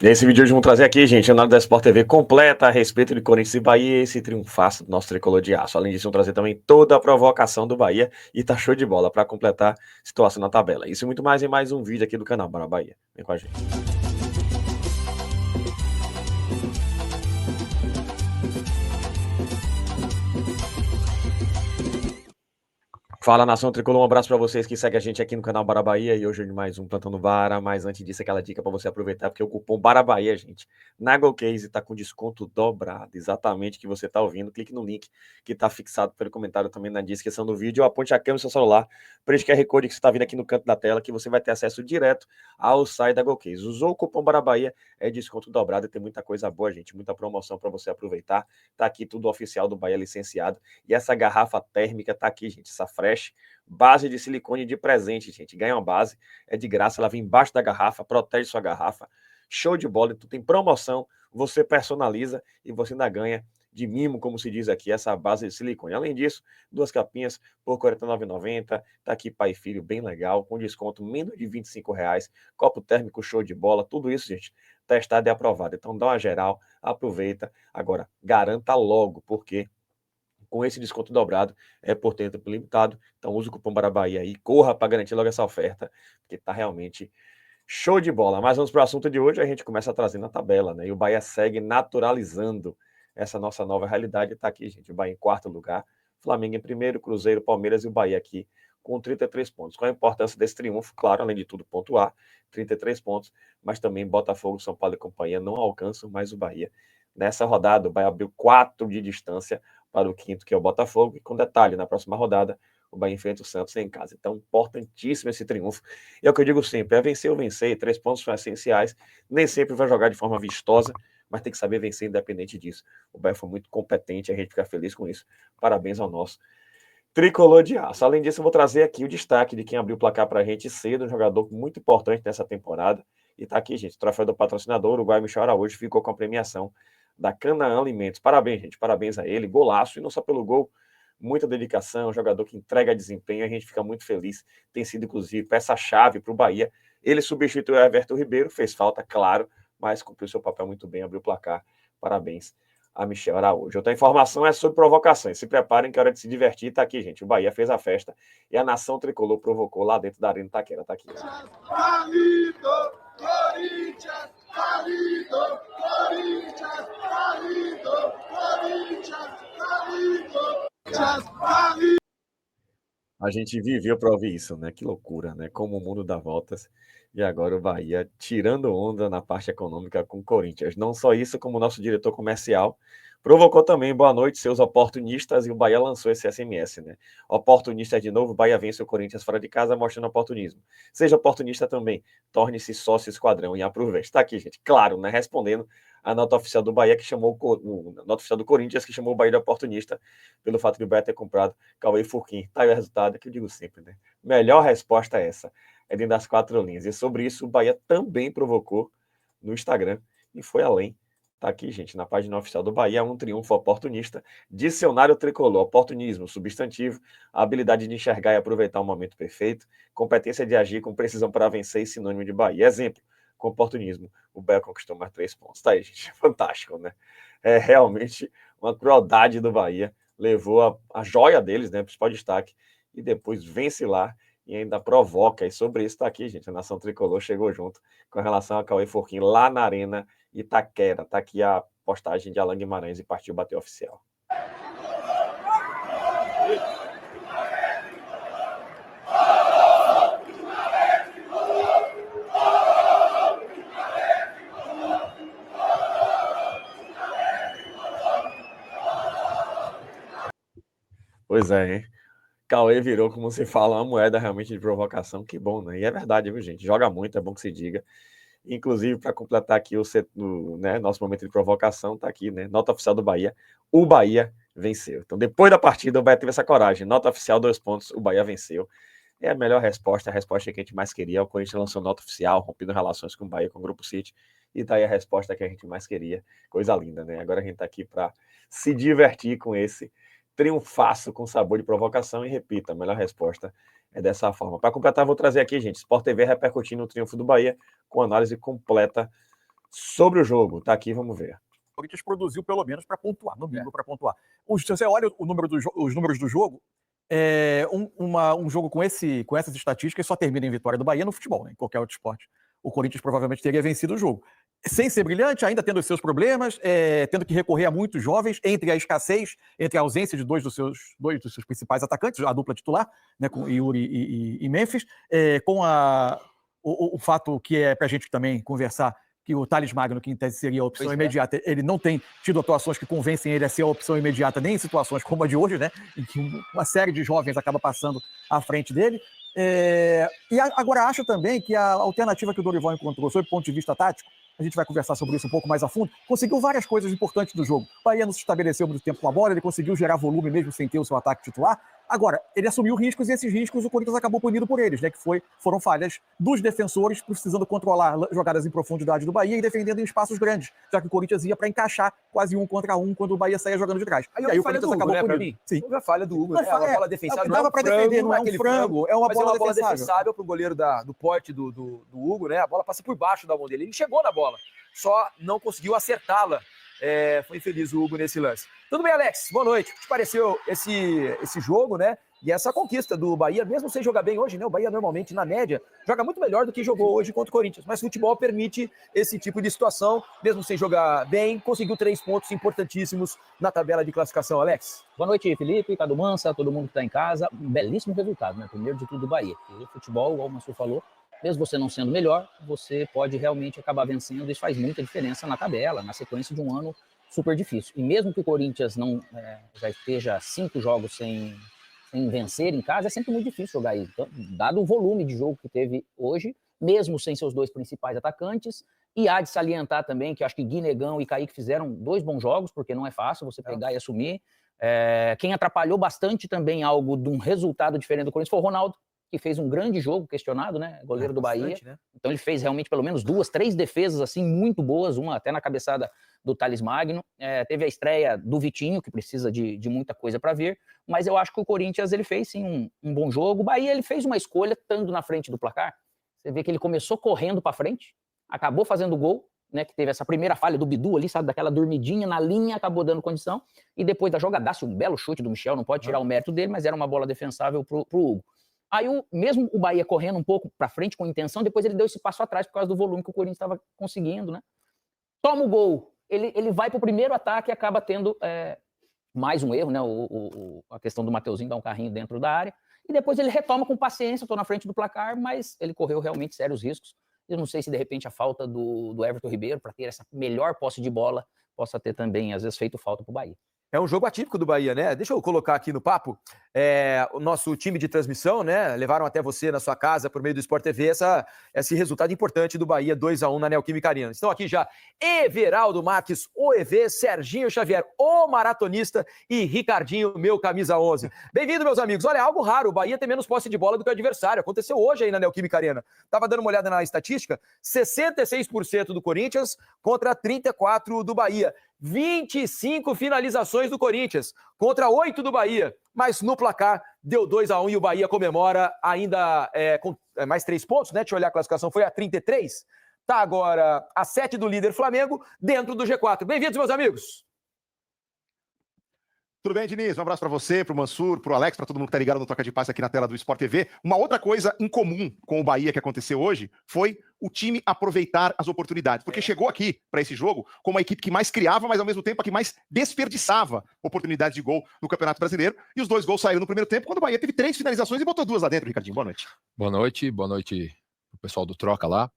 Nesse vídeo hoje vamos trazer aqui, gente, a análise da Sport TV completa a respeito de Corinthians e Bahia, esse triunfaço do nosso tricolor de aço. Além disso, vamos trazer também toda a provocação do Bahia e tá show de bola para completar a situação na tabela. Isso e muito mais em mais um vídeo aqui do canal Bora Bahia. Vem com a gente. Fala, nação tricolor, um abraço para vocês que seguem a gente aqui no canal Bara Bahia e hoje mais um Plantão no Bara, mas antes disso aquela dica para você aproveitar, porque o cupom Bara Bahia, gente, na GoCase tá com desconto dobrado, exatamente o que você tá ouvindo, clique no link que tá fixado pelo comentário também na descrição do vídeo, ou aponte a câmera do seu celular para esse QR Code que você tá vendo aqui no canto da tela, que você vai ter acesso direto ao site da GoCase. Usou o cupom Bara Bahia, é desconto dobrado e tem muita coisa boa, gente, muita promoção para você aproveitar, tá aqui tudo oficial do Bahia licenciado, e essa garrafa térmica tá aqui, gente, essa fresh base de silicone de presente, gente. Ganha uma base, é de graça, ela vem embaixo da garrafa, protege sua garrafa. Show de bola, tu tem promoção, você personaliza e você ainda ganha de mimo, como se diz aqui, essa base de silicone. Além disso, duas capinhas por R$ 49,90. Tá aqui pai e filho, bem legal, com desconto menos de R$ 25. Copo térmico, show de bola, tudo isso, gente, testado e aprovado. Então dá uma geral, aproveita. Agora, garanta logo, porque com esse desconto dobrado, é por tempo limitado. Então use o cupom BARABAHIA aí, corra para garantir logo essa oferta, porque está realmente show de bola. Mas vamos para o assunto de hoje, a gente começa trazendo a tabela, né? E o Bahia segue naturalizando essa nossa nova realidade. Está aqui, gente, o Bahia em quarto lugar, Flamengo em primeiro, Cruzeiro, Palmeiras e o Bahia aqui com 33 pontos. Qual a importância desse triunfo? Claro, além de tudo, pontuar, 33 pontos, mas também Botafogo, São Paulo e companhia não alcançam mais o Bahia. Nessa rodada, o Bahia abriu 4 de distância para o quinto, que é o Botafogo, e com detalhe, na próxima rodada, o Bahia enfrenta o Santos em casa. Então, importantíssimo esse triunfo. E é o que eu digo sempre, é vencer ou vencer, e 3 pontos são essenciais, nem sempre vai jogar de forma vistosa, mas tem que saber vencer independente disso. O Bahia foi muito competente, a gente fica feliz com isso. Parabéns ao nosso tricolor de aço. Além disso, eu vou trazer aqui o destaque de quem abriu o placar para a gente cedo, um jogador muito importante nessa temporada. E tá aqui, gente, o troféu do patrocinador, o Uruguai Michel Araújo, ficou com a premiação da Canaã Alimentos. Parabéns, gente, parabéns a ele, golaço, e não só pelo gol, muita dedicação, um jogador que entrega desempenho, a gente fica muito feliz, tem sido, inclusive, peça-chave para o Bahia. Ele substituiu o Everton Ribeiro, fez falta, claro, mas cumpriu seu papel muito bem, abriu o placar. Parabéns a Michel Araújo. Outra informação é sobre provocações. Se preparem que é hora de se divertir. Tá aqui, gente. O Bahia fez a festa e a nação tricolor provocou lá dentro da Arena Itaquera. Tá aqui. Palito, Corinthians, palito, Corinthians, palito, Corinthians, palito. A gente viveu para ouvir isso, né? Que loucura, né? Como o mundo dá voltas. E agora o Bahia tirando onda na parte econômica com o Corinthians. Não só isso, como o nosso diretor comercial provocou também boa noite, seus oportunistas, e o Bahia lançou esse SMS, né? Oportunista de novo, Bahia vence o Corinthians fora de casa, mostrando oportunismo. Seja oportunista também, torne-se sócio esquadrão e aproveite. Está aqui, gente, claro, né? Respondendo a nota oficial do Bahia, que chamou a nota oficial do Corinthians, que chamou o Bahia de oportunista, pelo fato de o Bahia ter comprado Cauê Furquim. Tá aí o resultado, que eu digo sempre, né? Melhor resposta é essa, é dentro das 4 linhas. E sobre isso, o Bahia também provocou no Instagram e foi além. Tá aqui, gente, na página oficial do Bahia, um triunfo oportunista. Dicionário tricolor, oportunismo, substantivo, a habilidade de enxergar e aproveitar o momento perfeito, competência de agir com precisão para vencer e sinônimo de Bahia. Exemplo, com oportunismo, o Bahia conquistou mais 3 pontos. Tá aí, gente, fantástico, né? É realmente uma crueldade do Bahia. Levou a joia deles, né, principal destaque, e depois vence lá e ainda provoca. E sobre isso tá aqui, gente, a nação tricolor chegou junto com relação a Cauê Furquim lá na Arena Itaquera. Tá aqui a postagem de Alan Guimarães e partiu bater oficial. Pois é, hein? Cauê virou, como se fala, uma moeda realmente de provocação. Que bom, né? E é verdade, viu, gente? Joga muito, é bom que se diga. Inclusive, para completar aqui né, nosso momento de provocação, tá aqui, né? Nota oficial do Bahia. O Bahia venceu. Então, depois da partida, o Bahia teve essa coragem. Nota oficial, 2 pontos, o Bahia venceu. É a melhor resposta, a resposta que a gente mais queria. O Corinthians lançou nota oficial, rompendo relações com o Bahia, com o Grupo City. E daí a resposta que a gente mais queria. Coisa linda, né? Agora a gente tá aqui para se divertir com esse triunfaço com sabor de provocação. E repita, a melhor resposta é dessa forma. Para completar, vou trazer aqui, gente, Sport TV repercutindo o triunfo do Bahia com análise completa Sobre o jogo, tá aqui, vamos ver. O Corinthians produziu pelo menos para pontuar, no mínimo para pontuar. Se você olha os números do jogo, um jogo com essas estatísticas só termina em vitória do Bahia no futebol, né? Em qualquer outro esporte. O Corinthians provavelmente teria vencido o jogo. Sem ser brilhante, ainda tendo os seus problemas, tendo que recorrer a muitos jovens, entre a escassez, entre a ausência de dois dos seus principais atacantes, a dupla titular, né, com Yuri e Memphis, com o fato que é pra gente também conversar, que o Thales Magno, que em tese seria a opção imediata, ele não tem tido atuações que convencem ele a ser a opção imediata, nem em situações como a de hoje, né, em que uma série de jovens acaba passando à frente dele. E agora acho também que a alternativa que o Dorival encontrou, sob o ponto de vista tático, a gente vai conversar sobre isso um pouco mais a fundo, conseguiu várias coisas importantes do jogo. O Bahia não se estabeleceu muito tempo com a bola, ele conseguiu gerar volume mesmo sem ter o seu ataque titular. Agora, ele assumiu riscos e esses riscos o Corinthians acabou punido por eles, né? Que foram falhas dos defensores precisando controlar jogadas em profundidade do Bahia e defendendo em espaços grandes, já que o Corinthians ia para encaixar quase 1 contra 1 quando o Bahia saía jogando de trás. Aí o Corinthians acabou punido. Sim. Houve a falha do Hugo, né? Uma bola defensável. Dava para defender, não é aquele frango, é uma bola defensável para o goleiro do porte do Hugo, né? A bola passa por baixo da mão dele. Ele chegou na bola, só não conseguiu acertá-la. Foi infeliz o Hugo nesse lance. Tudo bem, Alex? Boa noite. O que te pareceu esse jogo, né? E essa conquista do Bahia, mesmo sem jogar bem hoje, né? O Bahia normalmente, na média, joga muito melhor do que jogou hoje contra o Corinthians. Mas o futebol permite esse tipo de situação, mesmo sem jogar bem, conseguiu 3 pontos importantíssimos na tabela de classificação, Alex. Boa noite, Felipe, Cadu Mansa, todo mundo que está em casa. Um belíssimo resultado, né? Primeiro de tudo do Bahia. E o futebol, igual o Mansur falou, mesmo você não sendo melhor, você pode realmente acabar vencendo. Isso faz muita diferença na tabela, na sequência de um ano super difícil. E mesmo que o Corinthians não já esteja 5 jogos sem vencer em casa, é sempre muito difícil jogar aí. Então, dado o volume de jogo que teve hoje, mesmo sem seus 2 principais atacantes, e há de salientar também que acho que Gui Negão e Kaique fizeram 2 bons jogos, porque não é fácil você pegar e assumir. Quem atrapalhou bastante também algo de um resultado diferente do Corinthians foi o Ronaldo, que fez um grande jogo, questionado, né? Goleiro do Bahia. Né? Então ele fez realmente pelo menos 2, 3 defesas assim muito boas, uma até na cabeçada do Thales Magno. Teve a estreia do Vitinho, que precisa de muita coisa para vir, mas eu acho que o Corinthians ele fez sim um bom jogo. O Bahia ele fez uma escolha estando na frente do placar. Você vê que ele começou correndo para frente, acabou fazendo gol, né? Que teve essa primeira falha do Bidu ali, sabe, daquela dormidinha na linha, acabou dando condição, e depois da jogadaça, um belo chute do Michel, não pode tirar o mérito dele, mas era uma bola defensável pro Hugo. Aí, mesmo o Bahia correndo um pouco para frente com intenção, depois ele deu esse passo atrás por causa do volume que o Corinthians estava conseguindo, né? Toma o gol, ele vai para o primeiro ataque e acaba tendo mais um erro, né? A questão do Mateuzinho dar um carrinho dentro da área, e depois ele retoma com paciência, estou na frente do placar, mas ele correu realmente sérios riscos. Eu não sei se de repente a falta do Everton Ribeiro para ter essa melhor posse de bola possa ter também, às vezes, feito falta para o Bahia. É um jogo atípico do Bahia, né? Deixa eu colocar aqui no papo. O nosso time de transmissão, né? Levaram até você na sua casa, por meio do Sport TV, esse resultado importante do Bahia, 2-1 na Neoquímica Arena. Estão aqui já Everaldo Marques, o EV, Serginho Xavier, o maratonista, e Ricardinho, meu camisa 11. Bem-vindo, meus amigos. Olha, algo raro, o Bahia tem menos posse de bola do que o adversário. Aconteceu hoje aí na Neoquímica Arena. Tava dando uma olhada na estatística, 66% do Corinthians contra 34% do Bahia. 25 finalizações do Corinthians contra 8 do Bahia, mas no placar deu 2-1 e o Bahia comemora ainda com mais 3 pontos, né? Deixa eu olhar a classificação, foi a 33. Tá agora a 7 do líder Flamengo dentro do G4. Bem-vindos, meus amigos. Tudo bem, Diniz? Um abraço para você, para o Mansur, para o Alex, para todo mundo que está ligado no Troca de Passe aqui na tela do Sport TV. Uma outra coisa em comum com o Bahia que aconteceu hoje foi o time aproveitar as oportunidades, porque chegou aqui para esse jogo como a equipe que mais criava, mas ao mesmo tempo a que mais desperdiçava oportunidades de gol no Campeonato Brasileiro, e os 2 gols saíram no primeiro tempo, quando o Bahia teve 3 finalizações e botou 2 lá dentro. Ricardinho, boa noite. Boa noite o pessoal do Troca lá.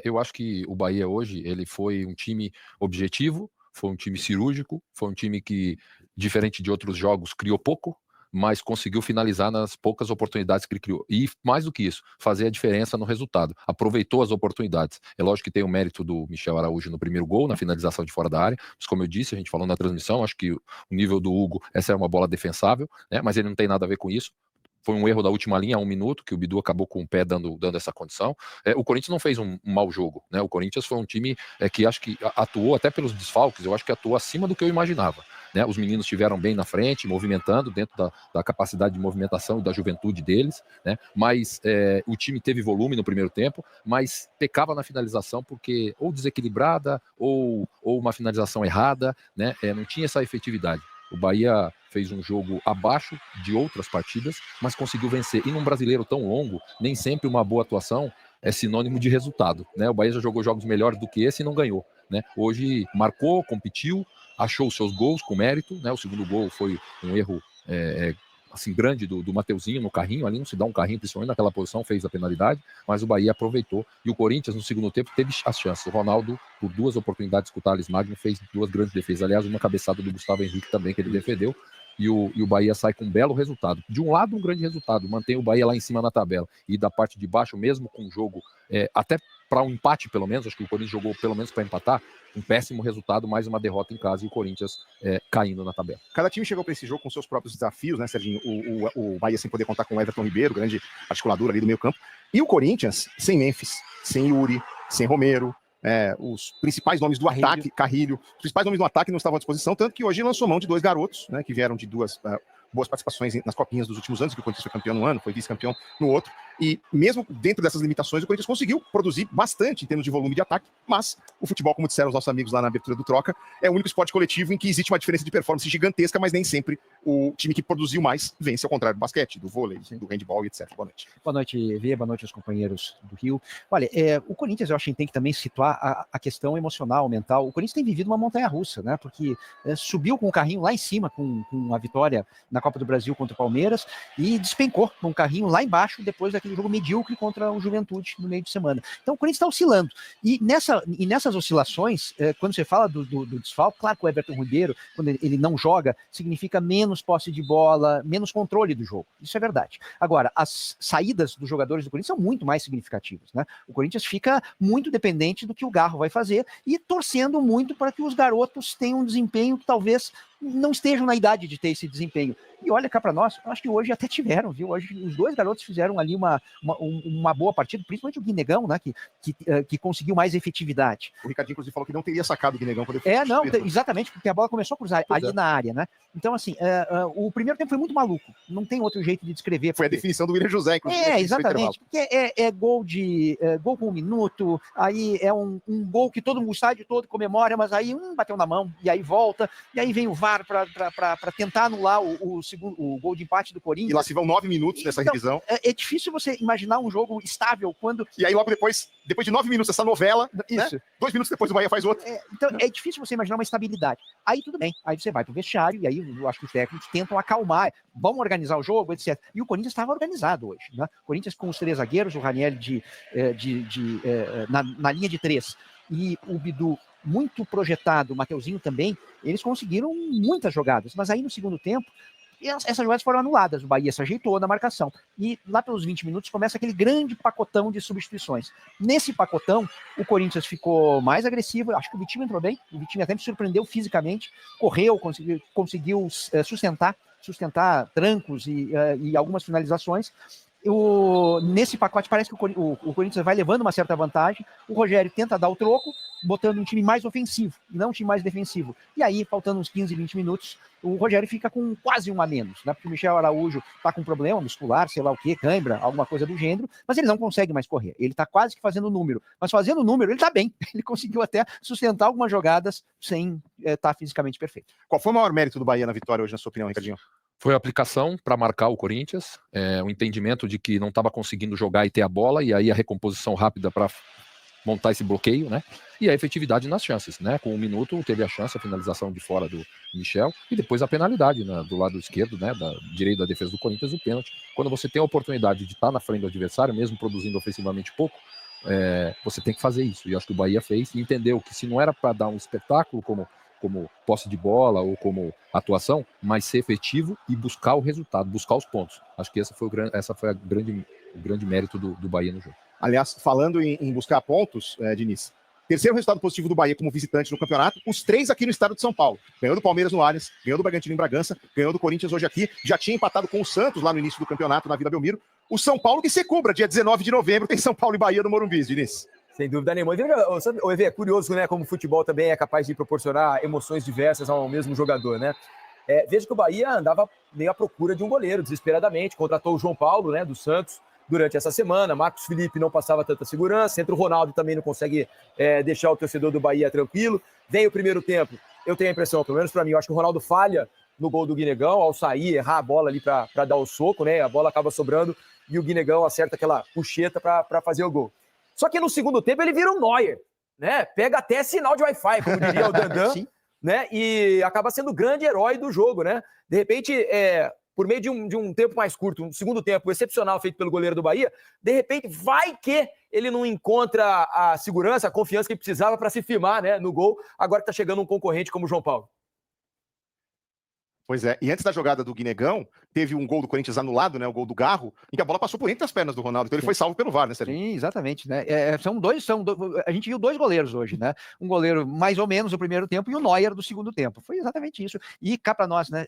Eu acho que o Bahia hoje, ele foi um time objetivo, foi um time cirúrgico, foi um time que, diferente de outros jogos, criou pouco, mas conseguiu finalizar nas poucas oportunidades que ele criou. E, mais do que isso, fazer a diferença no resultado. Aproveitou as oportunidades. É lógico que tem o mérito do Michel Araújo no primeiro gol, na finalização de fora da área, mas como eu disse, a gente falou na transmissão, acho que o nível do Hugo, essa é uma bola defensável, né? Mas ele não tem nada a ver com isso. Foi um erro da última linha, 1 minuto, que o Bidu acabou com o pé dando essa condição. O Corinthians não fez um mau jogo, né? O Corinthians foi um time que acho que atuou, até pelos desfalques, eu acho que atuou acima do que eu imaginava. né? Os meninos estiveram bem na frente, movimentando dentro da capacidade de movimentação e da juventude deles, né? Mas o time teve volume no primeiro tempo, mas pecava na finalização porque ou desequilibrada ou uma finalização errada, né? Não tinha essa efetividade. O Bahia fez um jogo abaixo de outras partidas, mas conseguiu vencer. E num brasileiro tão longo, nem sempre uma boa atuação é sinônimo de resultado, né? O Bahia já jogou jogos melhores do que esse e não ganhou, né? Hoje marcou, competiu, achou os seus gols com mérito, né? O segundo gol foi um erro assim, grande do Mateuzinho no carrinho, ali não se dá um carrinho, principalmente naquela posição, fez a penalidade, mas o Bahia aproveitou, e o Corinthians no segundo tempo teve as chances. O Ronaldo, por 2 oportunidades com o Thales Magno, fez 2 grandes defesas, aliás, uma cabeçada do Gustavo Henrique também, que ele defendeu, e o Bahia sai com um belo resultado. De um lado, um grande resultado, mantém o Bahia lá em cima na tabela, e da parte de baixo, mesmo com o jogo, até para um empate pelo menos, acho que o Corinthians jogou pelo menos para empatar, um péssimo resultado, mais uma derrota em casa e o Corinthians caindo na tabela. Cada time chegou para esse jogo com seus próprios desafios, né, Serginho? O Bahia sem poder contar com o Everton Ribeiro, grande articulador ali do meio campo, e o Corinthians sem Memphis, sem Yuri, sem Romero, os principais nomes do ataque, Carrilho, os principais nomes do ataque não estavam à disposição, tanto que hoje lançou mão de 2 garotos, né, que vieram de 2 boas participações nas copinhas dos últimos anos, que o Corinthians foi campeão no ano, foi vice-campeão no outro, e mesmo dentro dessas limitações, o Corinthians conseguiu produzir bastante em termos de volume de ataque, mas o futebol, como disseram os nossos amigos lá na abertura do Troca, é o único esporte coletivo em que existe uma diferença de performance gigantesca, mas nem sempre o time que produziu mais vence, ao contrário do basquete, do vôlei, do handball e etc. Boa noite. Boa noite, Vê, boa noite aos companheiros do Rio. Olha, o Corinthians, eu acho que tem que também situar a questão emocional, mental. O Corinthians tem vivido uma montanha-russa, né? Porque subiu com o carrinho lá em cima, com a vitória na Copa do Brasil contra o Palmeiras, e despencou com o carrinho lá embaixo, depois daquele jogo medíocre contra o Juventude no meio de semana. Então o Corinthians está oscilando. E nessas oscilações, quando você fala do desfalque, claro que o Everton Ribeiro, quando ele não joga, significa menos posse de bola, menos controle do jogo. Isso é verdade. Agora, as saídas dos jogadores do Corinthians são muito mais significativas, né? O Corinthians fica muito dependente do que o Garro vai fazer e torcendo muito para que os garotos tenham um desempenho que talvez não estejam na idade de ter esse desempenho. E olha cá para nós, eu acho que hoje até tiveram, viu? Hoje os 2 garotos fizeram ali uma boa partida, principalmente o Guinegão, né? Que conseguiu mais efetividade. O Ricardinho, inclusive, falou que não teria sacado o Guinegão quando exatamente, porque a bola começou a cruzar ali na área, né? Então, assim, o primeiro tempo foi muito maluco. Não tem outro jeito de descrever. Foi a definição do William José, inclusive. Exatamente. Porque gol com 1 minuto, aí é um gol que todo mundo, o estádio todo comemora, mas aí bateu na mão, e aí volta, e aí vem o VAR para tentar anular o gol de empate do Corinthians. E lá se vão 9 minutos nessa revisão. É difícil você imaginar um jogo estável quando... E aí logo depois de 9 minutos dessa novela, isso, né? 2 minutos depois o Bahia faz outro. Então é difícil você imaginar uma estabilidade. Aí tudo bem, aí você vai pro vestiário, e aí eu acho que os técnicos tentam acalmar, vão organizar o jogo, etc. E o Corinthians estava organizado hoje, né? O Corinthians com os 3 zagueiros, o Ranieri na linha de 3, e o Bidu muito projetado, o Mateuzinho também, eles conseguiram muitas jogadas, mas aí no segundo tempo, essas jogadas foram anuladas, o Bahia se ajeitou na marcação, e lá pelos 20 minutos começa aquele grande pacotão de substituições. Nesse pacotão, o Corinthians ficou mais agressivo, acho que o Vitinho entrou bem, o Vitinho até me surpreendeu fisicamente, correu, conseguiu sustentar trancos e algumas finalizações. Nesse pacote parece que o Corinthians vai levando uma certa vantagem, o Rogério tenta dar o troco, botando um time mais ofensivo, e não um time mais defensivo. E aí, faltando uns 15, 20 minutos, o Rogério fica com quase 1 a menos, né? Porque o Michel Araújo tá com problema muscular, sei lá o quê, cãibra, alguma coisa do gênero, mas ele não consegue mais correr. Ele tá quase que fazendo número. Mas fazendo número, ele tá bem. Ele conseguiu até sustentar algumas jogadas sem estar fisicamente perfeito. Qual foi o maior mérito do Bahia na vitória hoje, na sua opinião, Ricardinho? Foi a aplicação para marcar o Corinthians, o entendimento de que não estava conseguindo jogar e ter a bola, e aí a recomposição rápida para montar esse bloqueio, né? E a efetividade nas chances, né? Com 1 minuto teve a chance, a finalização de fora do Michel, e depois a penalidade, né? Do lado esquerdo, né? Da direita da defesa do Corinthians, o pênalti. Quando você tem a oportunidade de estar na frente do adversário, mesmo produzindo ofensivamente pouco, você tem que fazer isso. E acho que o Bahia fez e entendeu que se não era para dar um espetáculo como posse de bola ou como atuação, mas ser efetivo e buscar o resultado, buscar os pontos. Acho que essa foi o grande mérito do Bahia no jogo. Aliás, falando em buscar pontos, Diniz, terceiro resultado positivo do Bahia como visitante no campeonato, os 3 aqui no estado de São Paulo. Ganhou do Palmeiras no Allianz, ganhou do Bragantino em Bragança, ganhou do Corinthians hoje aqui, já tinha empatado com o Santos lá no início do campeonato, na Vila Belmiro. O São Paulo que se cubra, dia 19 de novembro, tem São Paulo e Bahia no Morumbi, Diniz. Sem dúvida nenhuma. O EV, é curioso, né, como o futebol também é capaz de proporcionar emoções diversas ao mesmo jogador, né? Veja que o Bahia andava meio à procura de um goleiro, desesperadamente, contratou o João Paulo, né, do Santos, durante essa semana. Marcos Felipe não passava tanta segurança, entra o Ronaldo também não consegue deixar o torcedor do Bahia tranquilo. Vem o primeiro tempo, eu tenho a impressão, pelo menos para mim, eu acho que o Ronaldo falha no gol do Guinegão, ao sair, errar a bola ali para dar o soco, né? A bola acaba sobrando e o Guinegão acerta aquela puxeta para fazer o gol. Só que no segundo tempo ele vira um Neuer, né? Pega até sinal de Wi-Fi, como diria o Dandan, né? E acaba sendo o grande herói do jogo, né? De repente, por meio de um tempo mais curto, um segundo tempo excepcional feito pelo goleiro do Bahia, de repente vai que ele não encontra a segurança, a confiança que precisava para se firmar, né, no gol, agora que tá chegando um concorrente como o João Paulo. Pois é, e antes da jogada do Guinegão, teve um gol do Corinthians anulado, né? O gol do Garro, em que a bola passou por entre as pernas do Ronaldo, então ele foi salvo pelo VAR, né, Sérgio? Sim, exatamente, né? A gente viu dois goleiros hoje, né? Um goleiro mais ou menos no primeiro tempo e o Neuer do segundo tempo. Foi exatamente isso. E cá para nós, né?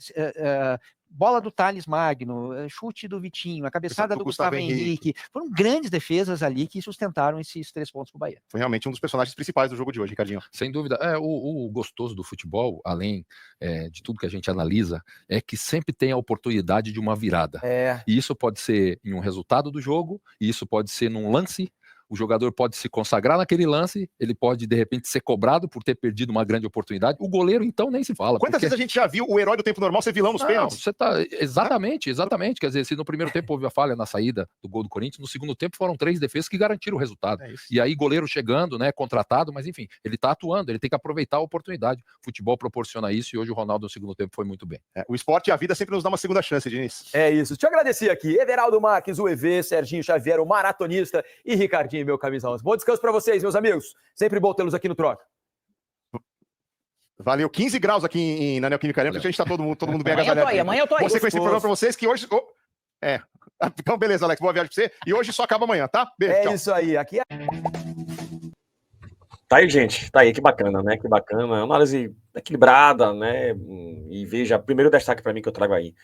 Bola do Thales Magno, chute do Vitinho, a cabeçada do Gustavo Henrique. Foram grandes defesas ali que sustentaram esses 3 pontos para o Bahia. Foi realmente um dos personagens principais do jogo de hoje, Ricardinho. Sem dúvida. O gostoso do futebol, além de tudo que a gente analisa, é que sempre tem a oportunidade de uma virada. E isso pode ser em um resultado do jogo, e isso pode ser num lance. O jogador pode se consagrar naquele lance, ele pode, de repente, ser cobrado por ter perdido uma grande oportunidade. O goleiro, então, nem se fala. Quantas vezes a gente já viu o herói do tempo normal ser vilão nos pênaltis? Você tá... Exatamente. Quer dizer, se no primeiro tempo houve a falha na saída do gol do Corinthians, no segundo tempo foram 3 defesas que garantiram o resultado. E aí, goleiro chegando, né, contratado, mas enfim, ele tá atuando, ele tem que aproveitar a oportunidade. O futebol proporciona isso e hoje o Ronaldo no segundo tempo foi muito bem. O esporte e a vida sempre nos dá uma segunda chance, Diniz. É isso. Deixa eu agradecer aqui, Everaldo Marques, o EV, Serginho Xavier, o maratonista, e Ricardinho, meu camisa 11. Bom descanso para vocês, meus amigos. Sempre bom tê-los aqui no Troca. Valeu. 15 graus aqui na Neoquímica Arena, porque a gente tá todo mundo bem agasalhado. Amanhã eu tô aí. Boa sequência de programa para vocês, que hoje... Então, beleza, Alex. Boa viagem para você. E hoje só acaba amanhã, tá? Beijo, tchau. Isso aí. Aqui é... Tá aí, gente. Tá aí, que bacana, né? Que bacana. É uma análise equilibrada, né? E veja, primeiro destaque para mim que eu trago aí.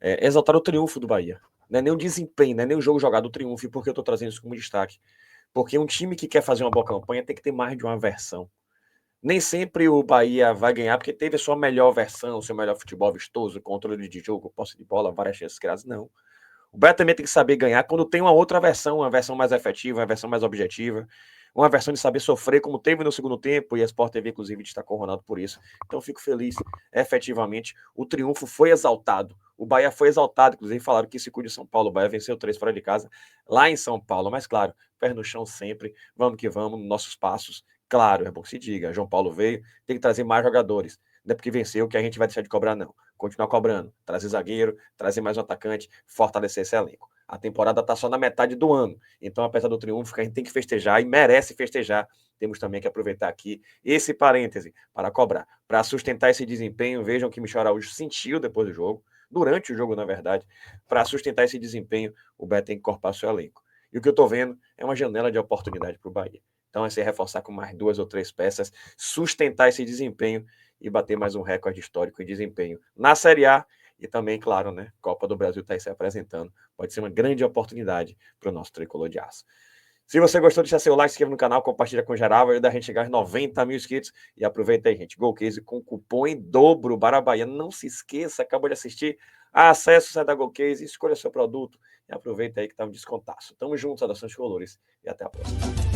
Exaltar o triunfo do Bahia. Não é nem o desempenho, não é nem o jogo jogado, o triunfo. E por que eu tô trazendo isso como destaque? Porque um time que quer fazer uma boa campanha tem que ter mais de uma versão. Nem sempre o Bahia vai ganhar porque teve a sua melhor versão, o seu melhor futebol vistoso, controle de jogo, posse de bola, várias chances criadas. Não. O Bahia também tem que saber ganhar quando tem uma outra versão, uma versão mais efetiva, uma versão mais objetiva, uma versão de saber sofrer, como teve no segundo tempo, e a Sport TV, inclusive, destacou o Ronaldo por isso. Então, fico feliz. Efetivamente, o triunfo foi exaltado. O Bahia foi exaltado, inclusive falaram que se cuide de São Paulo. O Bahia venceu 3 fora de casa, lá em São Paulo. Mas, claro, pé no chão sempre, vamos que vamos, nossos passos. Claro, é bom que se diga, João Paulo veio, tem que trazer mais jogadores. Não é porque venceu que a gente vai deixar de cobrar, não. Continuar cobrando, trazer zagueiro, trazer mais um atacante, fortalecer esse elenco. A temporada está só na metade do ano, então apesar do triunfo que a gente tem que festejar e merece festejar, temos também que aproveitar aqui esse parêntese para cobrar, para sustentar esse desempenho. Vejam que Michel Araújo sentiu depois do jogo, durante o jogo na verdade, para sustentar esse desempenho, o Bahia tem que incorporar seu elenco. E o que eu estou vendo é uma janela de oportunidade para o Bahia. Então é se reforçar com mais 2 ou 3 peças, sustentar esse desempenho e bater mais um recorde histórico em desempenho na Série A e também, claro, né, Copa do Brasil está aí se apresentando. Pode ser uma grande oportunidade para o nosso tricolor de aço. Se você gostou, deixa seu like, se inscreva no canal, compartilha com geral, ajuda a gente a chegar aos 90 mil inscritos e aproveita aí, gente. Golcase com cupom em dobro, Barabahia. Não se esqueça, acabou de assistir, acesse o site da Golcase, escolha seu produto e aproveita aí que tá um descontaço. Tamo junto, saudações colores e até a próxima.